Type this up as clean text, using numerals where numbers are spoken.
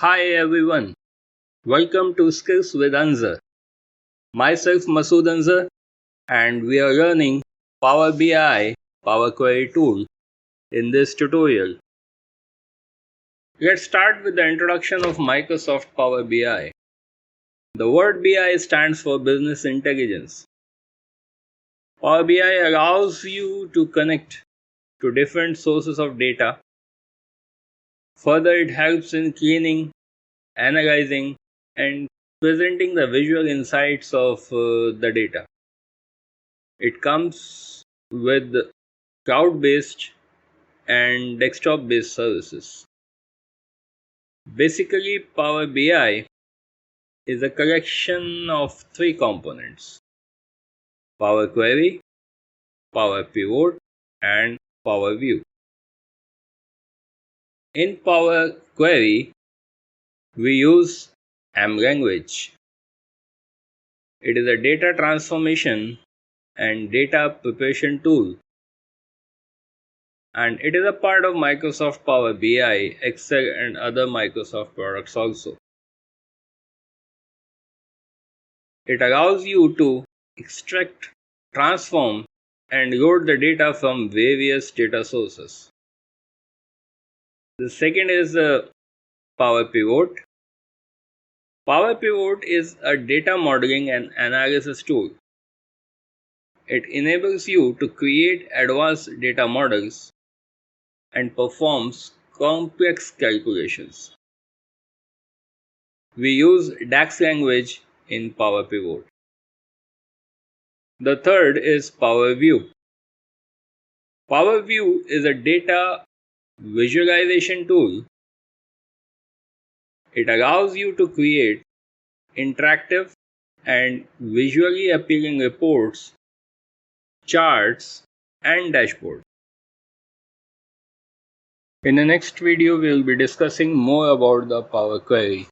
Hi everyone, welcome to Skills with Anzar. Myself Masood Anzar, and we are learning Power BI Power Query tool in this tutorial. Let's start with the introduction of Microsoft Power BI. The word BI stands for Business Intelligence. Power BI allows you to connect to different sources of data. Further, it helps in cleaning, analyzing, and presenting the visual insights of the data. It comes with cloud-based and desktop-based services. Basically, Power BI is a collection of three components: Power Query, Power Pivot, and Power View. In Power Query, we use M language. It is a data transformation and data preparation tool, and it is a part of Microsoft Power BI, Excel, and other Microsoft products also. It allows you to extract, transform, and load the data from various data sources. The second is Power Pivot. Power Pivot is a data modeling and analysis tool. It enables you to create advanced data models and performs complex calculations. We use DAX language in Power Pivot. The third is Power View. Power View is a data visualization tool. It allows you to create interactive and visually appealing reports, charts, and dashboards. In the next video, we will be discussing more about the Power Query.